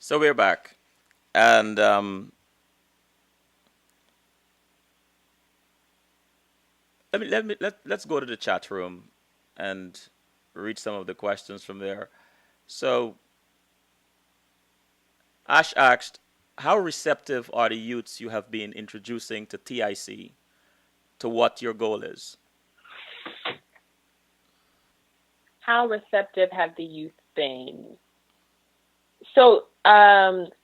So we're back, and let's go to the chat room and read some of the questions from there. So Ash asked, "How receptive are the youths you have been introducing to TIC? To what your goal is?" How receptive have the youth been? So,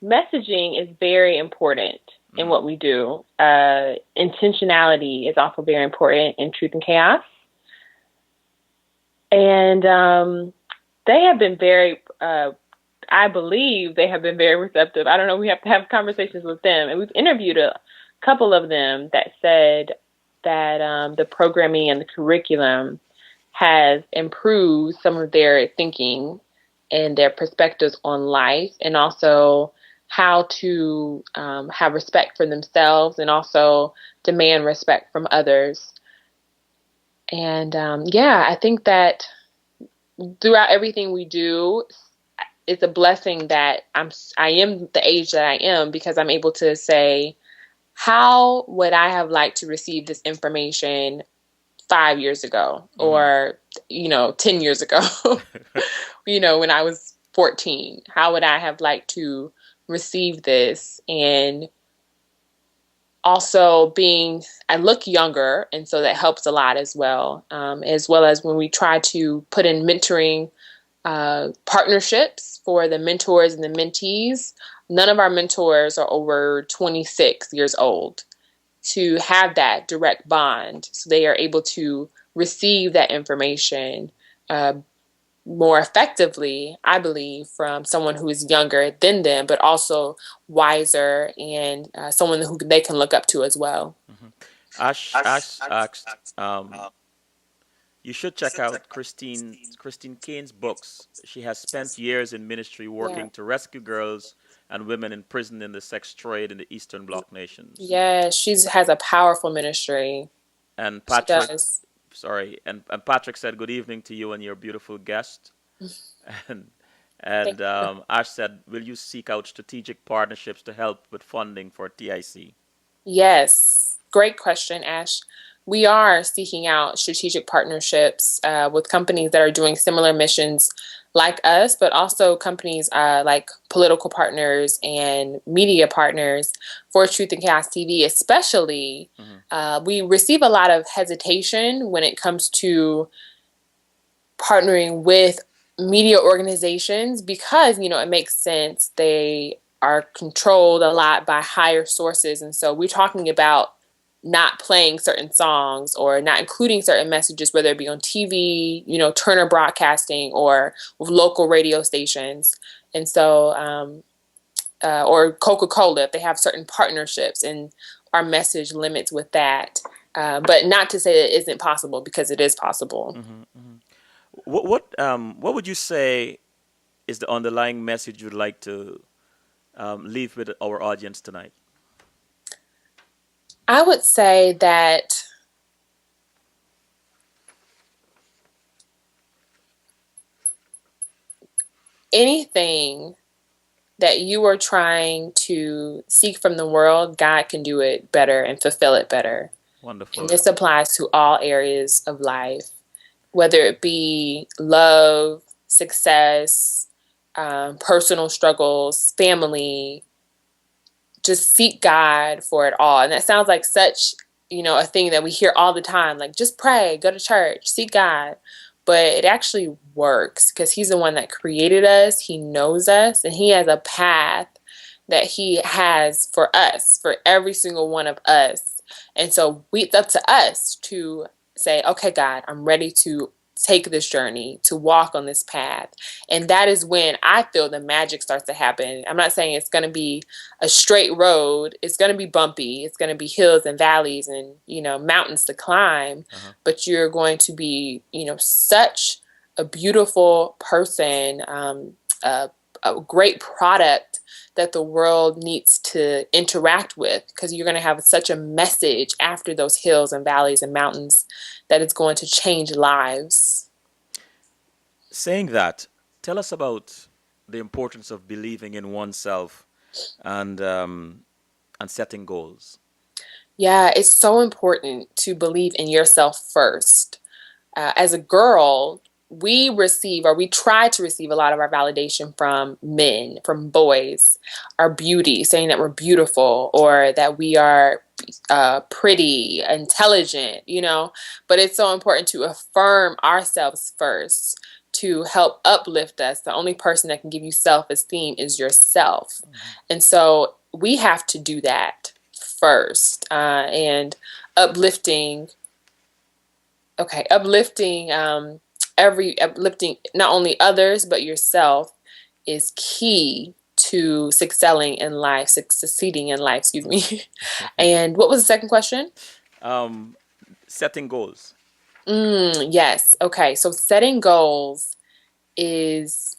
messaging is very important in Mm-hmm. what we do. Intentionality is also very important in Truth and Chaos. And they have been very, I believe they have been very receptive. I don't know, we have to have conversations with them. And we've interviewed a couple of them that said that the programming and the curriculum has improved some of their thinking and their perspectives on life, and also how to have respect for themselves and also demand respect from others. And yeah, I think that throughout everything we do, it's a blessing that I am the age that I am, because I'm able to say, how would I have liked to receive this information 5 years ago, Mm-hmm. or 10 years ago? When I was 14, how would I have liked to receive this? And also I look younger, and so that helps a lot as well as when we try to put in mentoring partnerships for the mentors and the mentees. None of our mentors are over 26 years old, to have that direct bond, so they are able to receive that information more effectively, I believe, from someone who is younger than them, but also wiser, and someone who they can look up to as well. Mm-hmm. Ash asked, "You should check out Christine Kane's books. She has spent years in ministry Yeah. working to rescue girls and women imprisoned in the sex trade in the Eastern Bloc nations." Yeah, she has a powerful ministry. And She Patrick, does. sorry, and Patrick said, "Good evening to you and your beautiful guest." And Thank and you. Ash said, "Will you seek out strategic partnerships to help with funding for TIC?" Yes, great question, Ash. We are seeking out strategic partnerships with companies that are doing similar missions like us, but also companies like political partners and media partners for Truth and Chaos TV, especially. Mm-hmm. We receive a lot of hesitation when it comes to partnering with media organizations, because it makes sense. They are controlled a lot by higher sources, and so we're talking about not playing certain songs or not including certain messages, whether it be on TV, Turner Broadcasting, or with local radio stations. And so or Coca-Cola, if they have certain partnerships, and our message limits with that. But not to say that it isn't possible, because it is possible. Mm-hmm. Mm-hmm. What would you say is the underlying message you'd like to leave with our audience tonight? I would say that anything that you are trying to seek from the world, God can do it better and fulfill it better. And Wonderful. this applies to all areas of life, whether it be love, success, personal struggles, family. Just seek God for it all. And that sounds like such, a thing that we hear all the time, like just pray, go to church, seek God. But it actually works, because He's the one that created us. He knows us, and He has a path that He has for us, for every single one of us. And so it's up to us to say, okay, God, I'm ready to take this journey, to walk on this path. And that is when I feel the magic starts to happen. I'm not saying it's going to be a straight road. It's going to be bumpy. It's going to be hills and valleys and, mountains to climb. Uh-huh. But you're going to be, such a beautiful person, a great product that the world needs to interact with, because you're going to have such a message after those hills and valleys and mountains that it's going to change lives. Saying that, tell us about the importance of believing in oneself and um, and setting goals. Yeah, it's so important to believe in yourself first. As a girl, we receive or we try to receive a lot of our validation from men, from boys, our beauty, saying that we're beautiful or that we are pretty, intelligent, you know. But it's so important to affirm ourselves first to help uplift us. The only person that can give you self esteem is yourself. Mhm. And so we have to do that first. And uplifting uplifting every uplifting not only others but yourself is key to excelling in life, succeeding in life, excuse me. And what was the second question? um, Setting goals. Yes. Okay, so setting goals is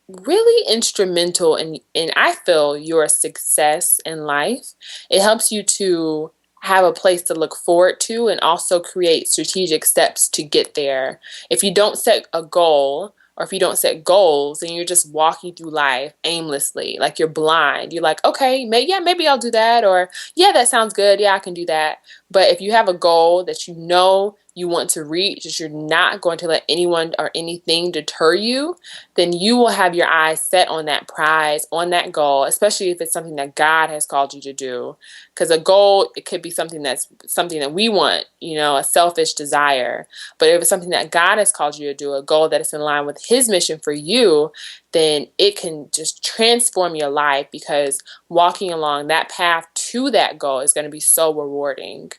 really instrumental in I feel your success in life. It helps you to have a place to look forward to and also create strategic steps to get there. If you don't set a goal or if you don't set goals, then you're just walking through life aimlessly, like you're blind. You're like, okay, maybe I'll do that, or yeah, that sounds good. Yeah, I can do that. But if you have a goal that you know you want to reach, that you're not going to let anyone or anything deter you, then you will have your eyes set on that prize, on that goal, especially if it's something that God has called you to do. Because a goal, it could be something that's something that we want, you know, a selfish desire. But if it's something that God has called you to do, a goal that is in line with His mission for you, then it can just transform your life because walking along that path to that goal is going to be so rewarding.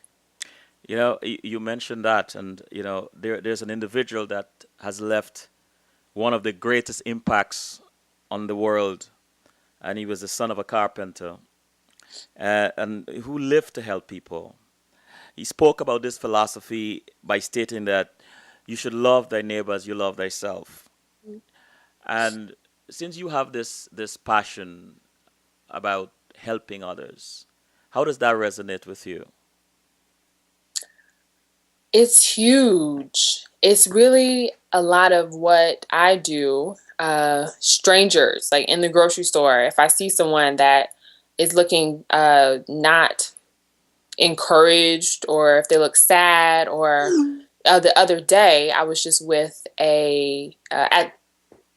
You know, you mentioned that, and you know, there's an individual that has left one of the greatest impacts on the world, and he was the son of a carpenter, and who lived to help people. He spoke about this philosophy by stating that you should love thy neighbor as you love thyself. And since you have this passion about helping others, how does that resonate with you? It's huge. It's really a lot of what I do. Strangers, like in the grocery store, if I see someone that is looking not encouraged, or if they look sad, or the other day I was just with a at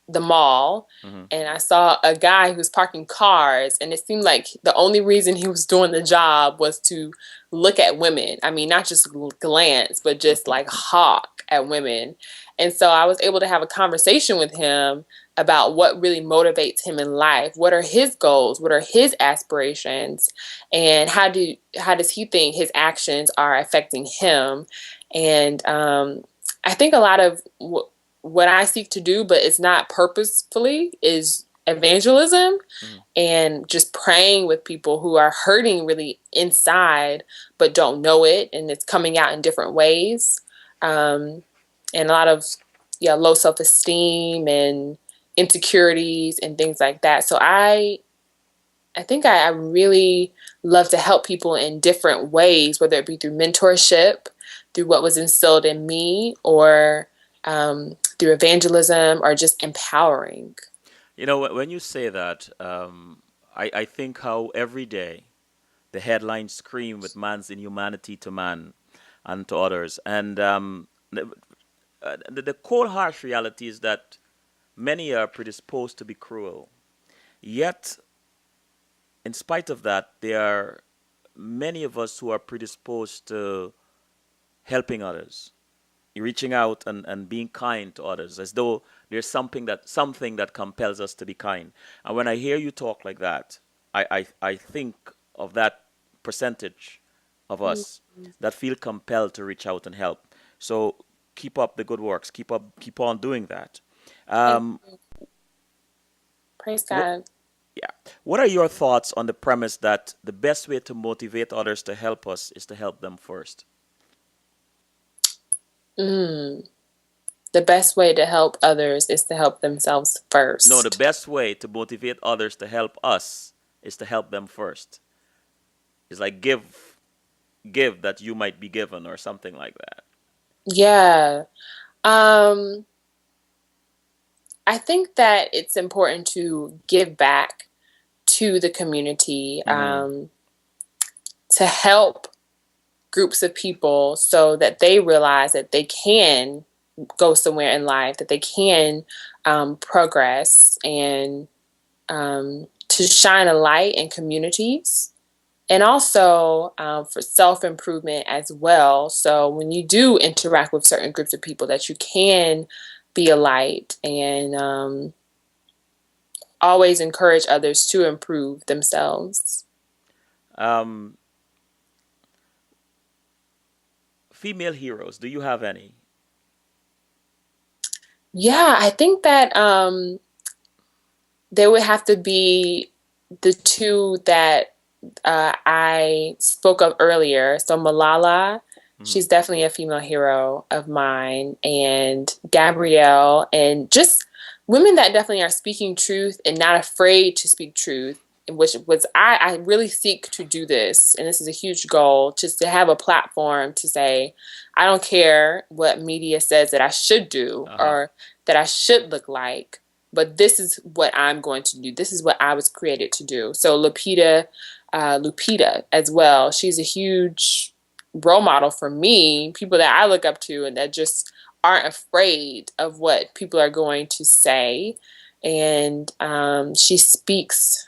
the mall, Hmm. and I saw a guy who was parking cars, and it seemed like the only reason he was doing the job was to look at women. I mean, not just glance, but just like hawk at women. And so I was able to have a conversation with him about what really motivates him in life. What are his goals? What are his aspirations? And how does he think his actions are affecting him? And I think a lot of what I seek to do, but it's not purposefully, is evangelism Hmm. and just praying with people who are hurting really inside but don't know it, and it's coming out in different ways. Um, and a lot of low self-esteem and insecurities and things like that. So I think I really love to help people in different ways, whether it be through mentorship, through what was instilled in me, or through evangelism, or just empowering. You know, when you say that, I think how every day the headlines scream with man's inhumanity to man and to others. And the cold, harsh reality is that many are predisposed to be cruel. Yet, in spite of that, there are many of us who are predisposed to helping others, reaching out and being kind to others, as though there's something that compels us to be kind. And when I hear you talk like that, I think of that percentage of us that feel compelled to reach out and help. So keep up the good works. Keep on doing that. Thank Um, you. Praise what God. yeah. What are your thoughts on the premise that the best way to motivate others to help us is to help them first? Mm. The best way to help others is to help themselves No, the first. best way to motivate others to help us is to help them first. It's like give that you might be given or something like that. Yeah. Um, I think that it's important to give back to the community, Mm-hmm. to help groups of people so that they realize that they can go somewhere in life, that they can progress, and to shine a light in communities, and also for self improvement as well. So when you do interact with certain groups of people, that you can be a light, and always encourage others to improve themselves. Um, Female heroes, do you have any? Yeah, I think that there would have to be the two that I spoke of earlier. So Malala, Mm-hmm. she's definitely a female hero of mine, and Gabrielle, and just women that definitely are speaking truth and not afraid to speak truth. Which was I really seek to do this, and this is a huge goal, just to have a platform to say, I don't care what media says that I should do Uh-huh. or that I should look like, but this is what I'm going to do. This is what I was created to do. So Lupita as well. She's a huge role model for me, people that I look up to and that just aren't afraid of what people are going to say. And she speaks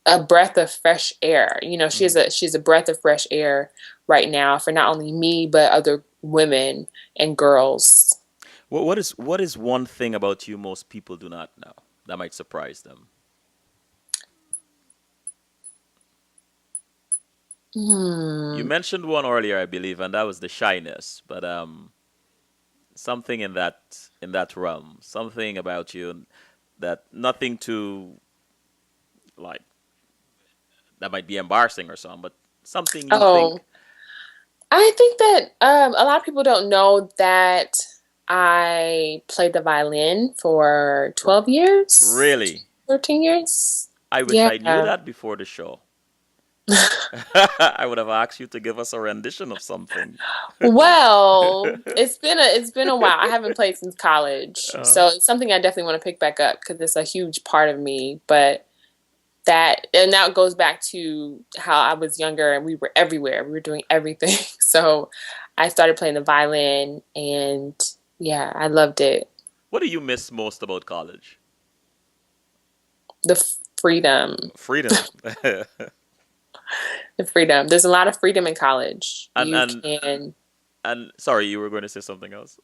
a breath of fresh air. You know, Mm-hmm. she's a breath of fresh air right now for not only me but other women and girls. What is one thing about you most people do not know that might surprise them? You Hmm. mentioned one earlier, I believe, and that was the shyness. But something in that realm, something about you that nothing to like that might be embarrassing or something, but something you Oh, think I think that a lot of people don't know that I played the violin for r- 12 years, really. 13 years. I wish Yeah. I knew that before the show. I would have asked you to give us a rendition of something. Well, it's been a while. I haven't played since college. uh, So it's something I definitely want to pick back up because it's a huge part of me. But that goes back to how I was younger and we were everywhere. We were doing everything. So I started playing the violin, and yeah, I loved it. what do you miss most about college? The freedom. Freedom. The freedom. There's a lot of freedom in college. and You and can. and sorry, you were going to say something else.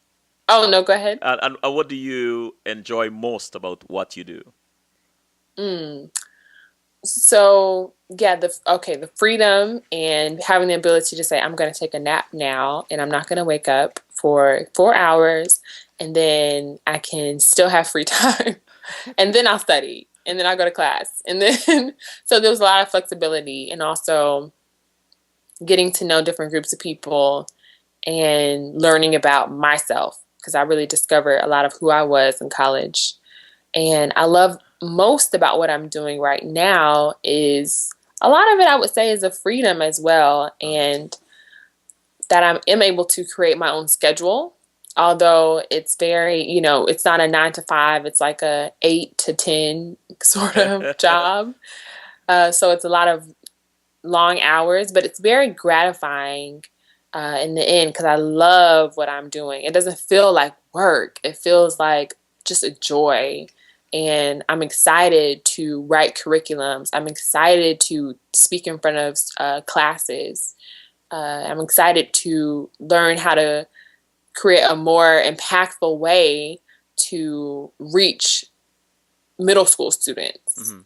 Oh, no, go ahead. And what do you enjoy most about what you do? Mm. So yeah, the freedom and having the ability to say, I'm going to take a nap now and I'm not going to wake up for 4 hours, and then I can still have free time, and then I'll study, and then I'll go to class, and then so there was a lot of flexibility, and also getting to know different groups of people and learning about myself, because I really discovered a lot of who I was in college. And I love most about what I'm doing right now is a lot of it, I would say, is a freedom as well. Uh-huh. And that I am able to create my own schedule. Although it's very, it's not a 9 to 5, it's like a 8 to 10 sort of job. So it's a lot of long hours, but it's very gratifying in the end because I love what I'm doing. It doesn't feel like work, it feels like just a joy. And I'm excited to write curriculums. I'm excited to speak in front of classes. I'm excited to learn how to create a more impactful way to reach middle school students. Mhm.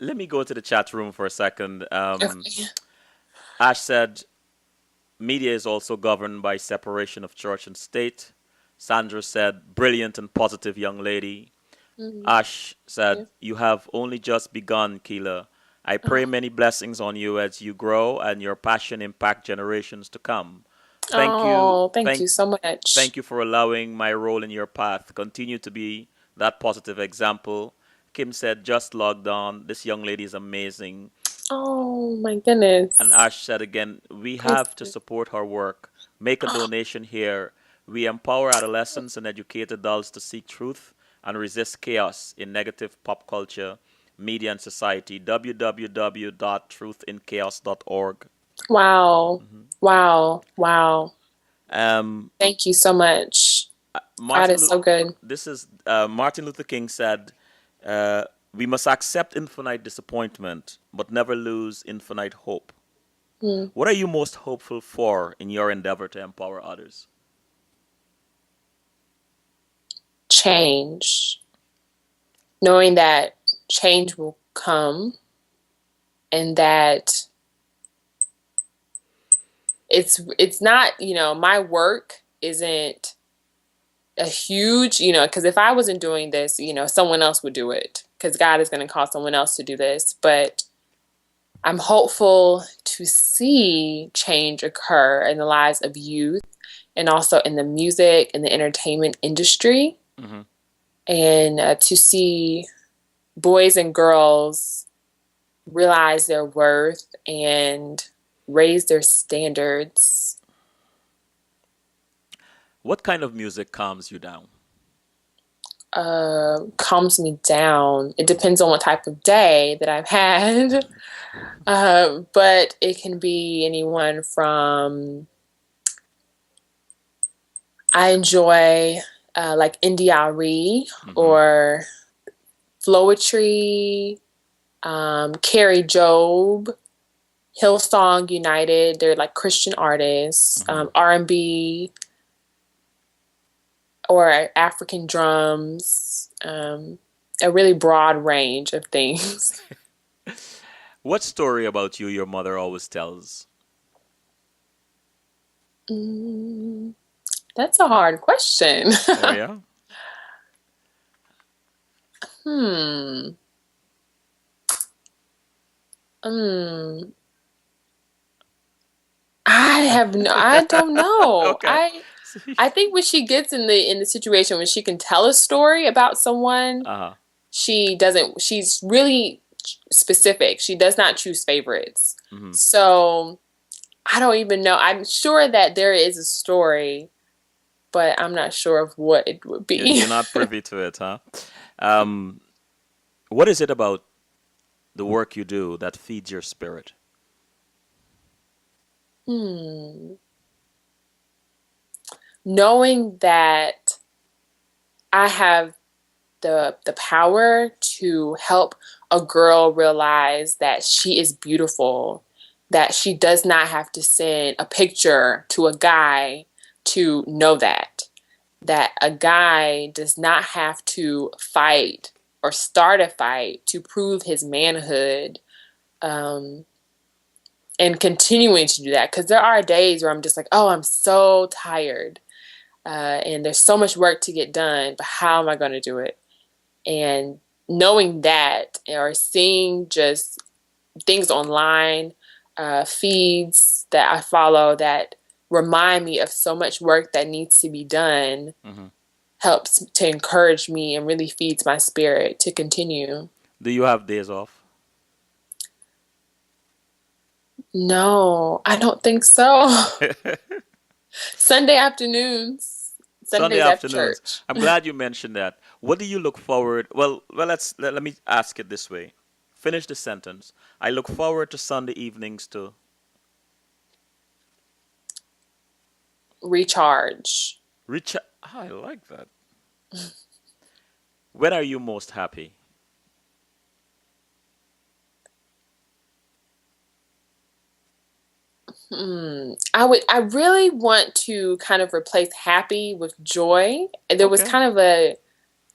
Let me go to the chat room for a second. Okay. Ash said, media is also governed by separation of church and state. Sandra said, brilliant and positive young lady. Mhm. Ash said, Yeah. you have only just begun, Keilah. I pray Oh, many blessings on you as you grow and your passion impact generations to come. Thank you, oh, thank thank, you so much. thank you for allowing my role in your path. Continue to be that positive example. Kim said, just logged on. This young lady is amazing. Oh my And goodness. Ash said again, we Thank have to you. support her work. Make a donation here. We empower adolescents and educate adults to seek truth and resist chaos in negative pop culture, media, and society. www.truthinchaos.org. Wow. Mhm. Wow. Wow. Um, Thank you so much. God Martin, is so good. this is Martin Luther King said, uh, "We must accept infinite disappointment, but never lose infinite hope." Hmm. What are you most hopeful for in your endeavor to empower others? Change. Knowing that change will come and that it's not, my work isn't a huge, because if I wasn't doing this, someone else would do it because God is going to call someone else to do this. But I'm hopeful to see change occur in the lives of youth and also in the music and the entertainment industry, Hmm. and to see boys and girls realize their worth and raise their standards. What kind of music calms you down? Calms me down. It depends on what type of day that I've had. But it can be anyone from, I enjoy like India.Arie Hmm. or Flowetry, Carrie Job, Hillsong United. They're like Christian artists, Hmm. R&B or African drums, a really broad range of things. What story about you your mother always tells? Mm, that's a hard question. Oh yeah. Hmm. Mm, I don't know. Okay. I think when she gets in the situation when she can tell a story about someone, Uh-huh. she's really specific. She does not choose favorites. Hmm. So I don't even know. I'm sure that there is a story, but I'm not sure of what it would be. You're not privy to it, huh? Um, what is it about the work you do that feeds your spirit? Hmm. Knowing that I have the power to help a girl realize that she is beautiful, that she does not have to send a picture to a guy to know that a guy does not have to fight or start a fight to prove his manhood, um, and continuing to do that, because there are days where I'm just like, oh, I'm so tired, and there's so much work to get done, but how am I going to do it? And knowing that, or seeing just things online, feeds that I follow that remind me of so much work that needs to be done, Hmm. helps to encourage me and really feeds my spirit to continue. Do you have days off? No, I don't think so. Sunday afternoons, Sunday Sundays after afternoons. church. I'm glad you mentioned that. What do you look forward? Well, let me ask it this way. Finish the sentence. I look forward to Sunday evenings to Recharge. reach. I like that. When are you most happy? I really want to kind of replace happy with joy. There was Okay. kind of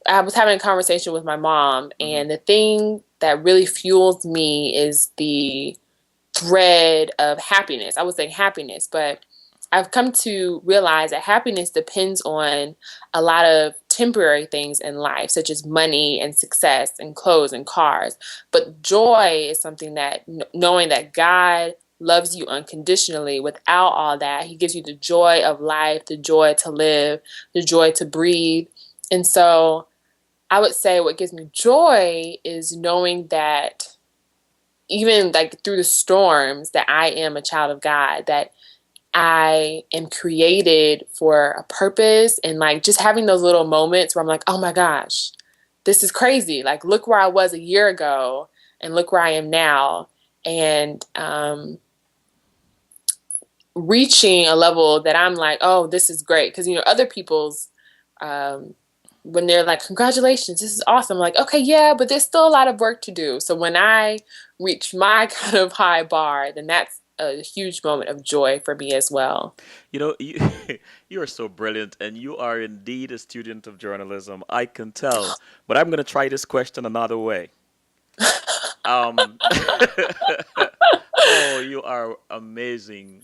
I was having a conversation with my mom, Hmm. and the thing that really fuels me is the thread of happiness. I would say happiness, but I've come to realize that happiness depends on a lot of temporary things in life, such as money and success and clothes and cars. But joy is something that, knowing that God loves you unconditionally without all that, He gives you the joy of life, the joy to live, the joy to breathe. And so I would say what gives me joy is knowing that even like through the storms, that I am a child of God, that I am created for a purpose, and like just having those little moments where I'm like, oh my gosh, this is crazy. Like, look where I was a year ago and look where I am now. And reaching a level that I'm like, oh, this is great. Because, other people's, um, when they're like, congratulations, this is awesome. I'm like, okay, yeah, but there's still a lot of work to do. So when I reach my kind of high bar, then that's a huge moment of joy for me as well. You you are so brilliant, and you are indeed a student of journalism. I can tell. But I'm gonna try this question another way. Um, oh, you are amazing.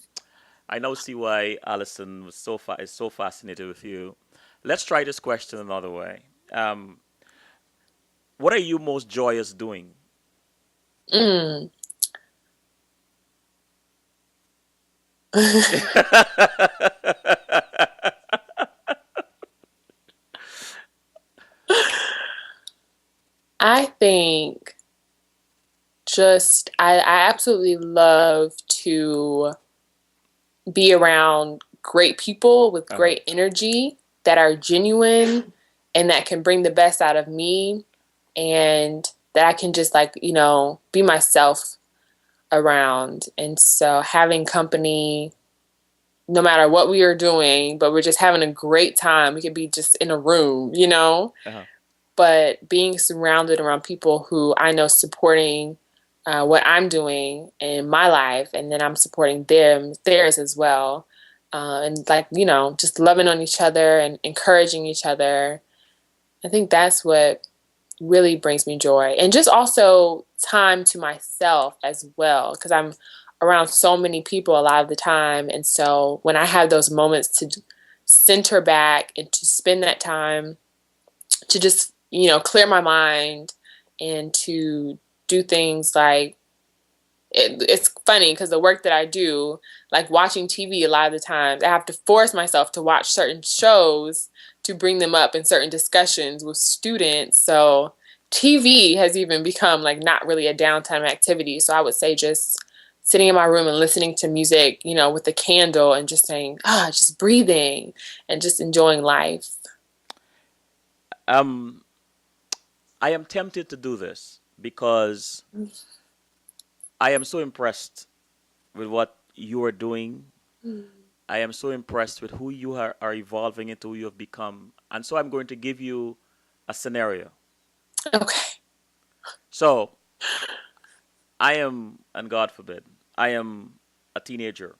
I now see why Allison was is so fascinated with you. Let's try this question another way. Um, what are you most joyous doing? Mm. I think I absolutely love to be around great people with Uh-huh. great energy that are genuine and that can bring the best out of me, and that I can just like, be myself around. And so having company, no matter what we are doing, but we're just having a great time. We could be just in a room, Uh-huh. but being surrounded around people who I know supporting what I'm doing in my life, and then I'm supporting theirs as well. And like, just loving on each other and encouraging each other. I think that's what really brings me joy. And just also time to myself as well, because I'm around so many people a lot of the time. And so when I have those moments to center back and to spend that time to just, clear my mind and to do things like it's funny because the work that I do, like watching TV, a lot of the times I have to force myself to watch certain shows to bring them up in certain discussions with students. So TV has even become like not really a downtime activity. So I would say just sitting in my room and listening to music, with a candle and just saying, just breathing and just enjoying life. Um, I am tempted to do this because I am so impressed with what you are doing. I am so impressed with who you are evolving into, who you have become. And so I'm going to give you a scenario. Okay. So I am, and God forbid, I am a teenager.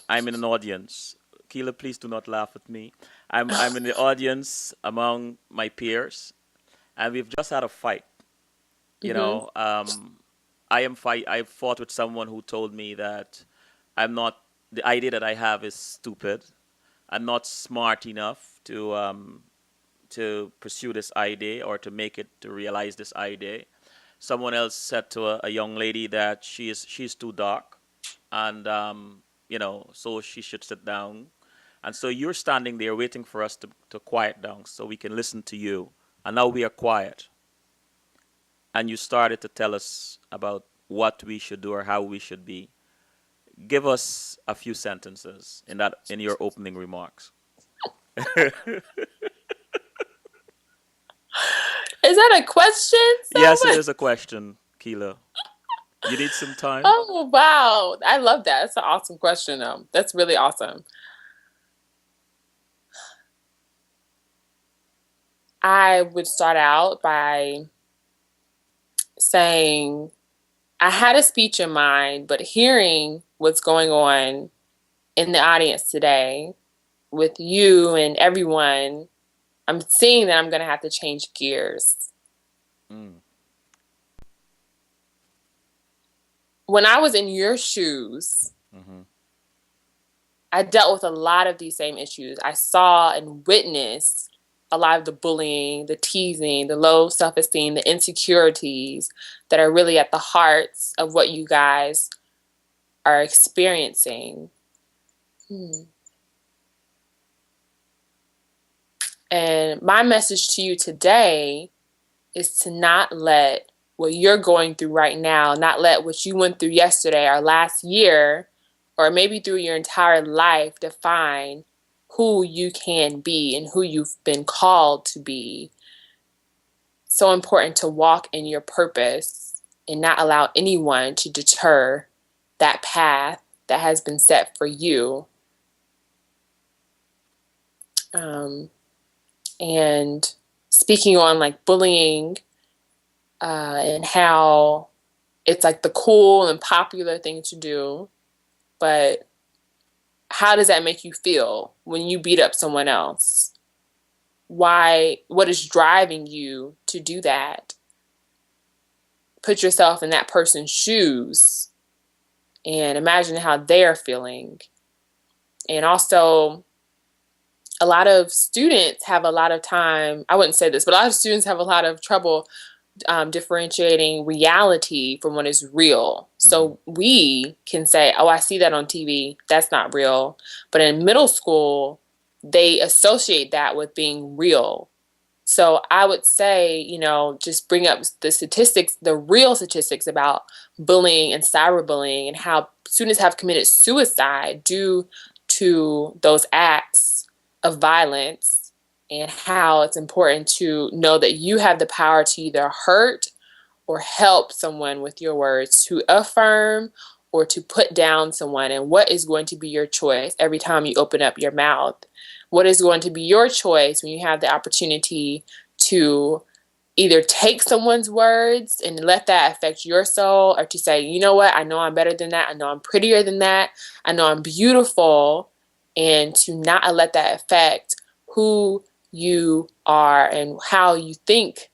I'm in an audience. Keilah, please do not laugh at me. I'm in the audience among my peers, and we've just had a fight. You Mm-hmm. know, I fought with someone who told me that I'm not. The idea that I have is stupid. I'm not smart enough to pursue this idea or to make it to realize this idea. Someone else said to a young lady that she's too dark, and so she should sit down. And so you're standing there waiting for us to quiet down so we can listen to you. And now we are quiet, and you started to tell us about what we should do or how we should be. Give us a few sentences in your opening remarks. Is that a question, Yes, it Selma? is a question, Keilah. You need some time? Oh, wow. I love that. That's an awesome question, though. That's really awesome. I would start out by saying I had a speech in mind, but hearing what's going on in the audience today with you and everyone, I'm seeing that I'm going to have to change gears. Mm. When I was in your shoes, Mm-hmm. I dealt with a lot of these same issues. I saw and witnessed a lot of the bullying, the teasing, the low self esteem, the insecurities that are really at the hearts of what you guys are experiencing. Hmm. And my message to you today is to not let what you're going through right now, not let what you went through yesterday or last year or maybe through your entire life, define who you can be and who you've been called to be. So important to walk in your purpose and not allow anyone to deter that path that has been set for you. Um, and speaking on like bullying and how it's like the cool and popular thing to do, but how does that make you feel when you beat up someone else? Why? What is driving you to do that? Put yourself in that person's shoes and imagine how they're feeling. And also, a lot of students have a lot of time, I wouldn't say this, but a lot of students have a lot of trouble differentiating reality from what is real. Mhm. So we can say, oh, I see that on TV. That's not real. But in middle school, they associate that with being real. So I would say, just bring up the statistics, the real statistics about bullying and cyberbullying and how students have committed suicide due to those acts of violence, and how it's important to know that you have the power to either hurt or help someone with your words, to affirm or to put down someone, and what is going to be your choice every time you open up your mouth. What is going to be your choice when you have the opportunity to either take someone's words and let that affect your soul, or to say, you know what, I know I'm better than that. I know I'm prettier than that. I know I'm beautiful. And to not let that affect who you are and how you think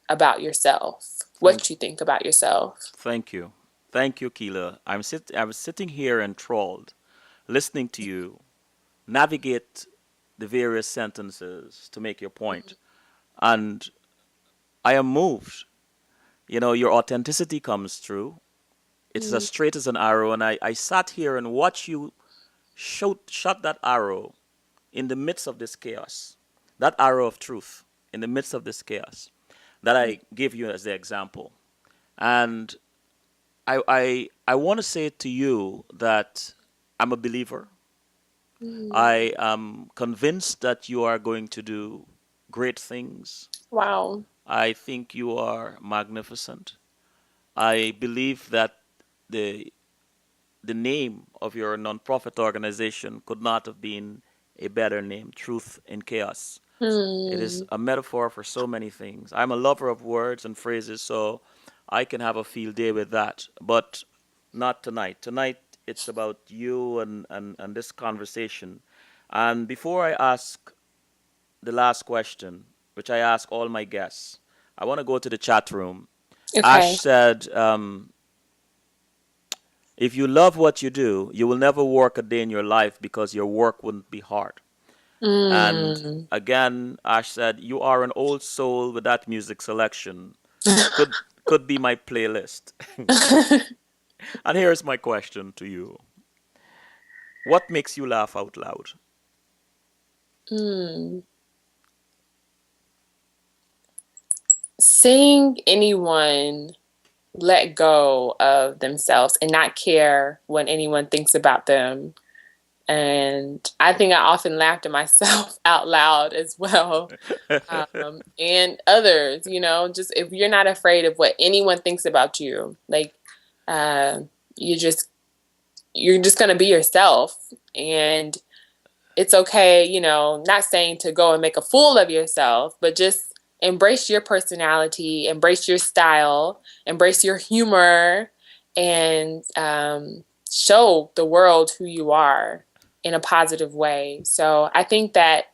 about yourself, Thank, what you think about yourself. thank you. Thank you, Keila. I was sitting here enthralled, listening to you navigate the various sentences to make your point. And I am moved. You know, your authenticity comes through. It's as Mm-hmm. straight as an arrow. And I sat here and watched you shot that arrow in the midst of this chaos. That arrow of truth in the midst of this chaos that I gave you as the example. And I want to say to you that I'm a believer. Mm-hmm. I am convinced that you are going to do great things. Wow. I think you are magnificent. I believe that the the name of your nonprofit organization could not have been a better name, Truth in Chaos. It is Hmm. a metaphor for so many things. I'm a lover of words and phrases, so I can have a field day with that. But not tonight. Tonight, it's about you and this conversation. And before I ask the last question, which I ask all my guests, I want to go to the chat room. Ash Okay. said, if you love what you do, you will never work a day in your life because your work wouldn't be hard. And Mm. again, Ash said, "You are an old soul with that music selection. Could could be my playlist." And here's my question to you: what makes you laugh out loud? Mm. Seeing anyone let go of themselves and not care what anyone thinks about them. And I think I often laughed at myself out loud as well. And others, just if you're not afraid of what anyone thinks about you, like uh, you just you're just gonna be yourself, and it's okay, not saying to go and make a fool of yourself, but just embrace your personality, embrace your style, embrace your humor, and show the world who you are in a positive way. So I think that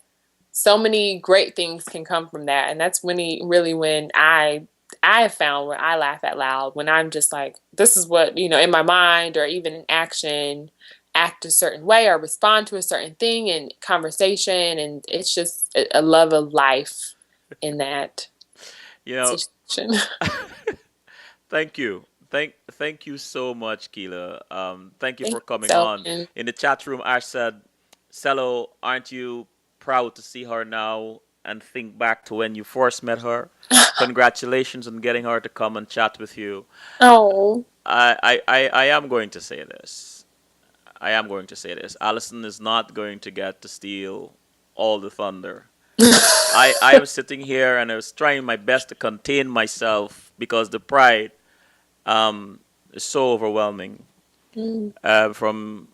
so many great things can come from that, and that's really when I have found when I laugh out loud, when I'm just like, this is what, in my mind or even in action, act a certain way or respond to a certain thing in conversation. And it's just a love of life in that You know, situation. thank you. Thank you so much, Keela. Thank you Thank for you, coming on. Selwyn. In the chat room, Ash said, "Cello, aren't you proud to see her now and think back to when you first met her? Congratulations on getting her to come and chat with you." Oh. I am going to say this. I am going to say this. Allison is not going to get to steal all the thunder. I am sitting here and I was trying my best to contain myself because the pride um, is so overwhelming. Mm, From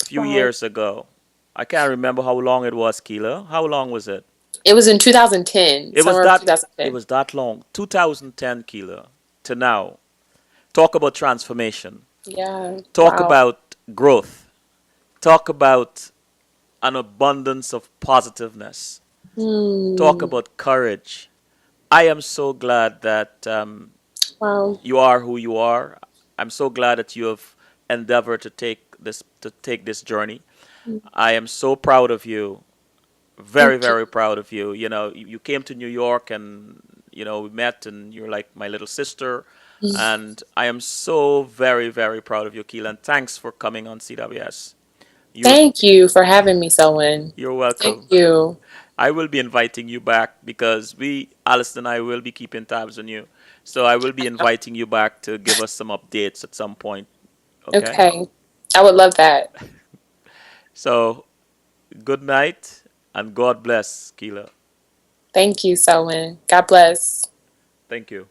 a few wow. years ago, I can't remember how long it was, Keela. How long was it? It was in 2010, It was summer of that. It 2010. was that long. 2010, Keela, to now. Talk about transformation. Yeah. Talk Wow. about growth. Talk about an abundance of positiveness. Talk Mm, about courage. I am so glad that wow. you are who you are. I'm so glad that you have endeavored to take this journey. I am so proud of you. Very, Thank you. very proud of you. You came to New York and we met and you're like my little sister. And I am so very, very proud of you, Keelan. And thanks for coming on CWS. You're Thank you for having me, Selwyn. you're Thank welcome. you. I will be inviting you back because Alice and I will be keeping tabs on you. So I will be inviting you back to give us some updates at some point. Okay? Okay. I would love that. So good night and God bless, Keela. Thank you, Selwyn. God bless. Thank you.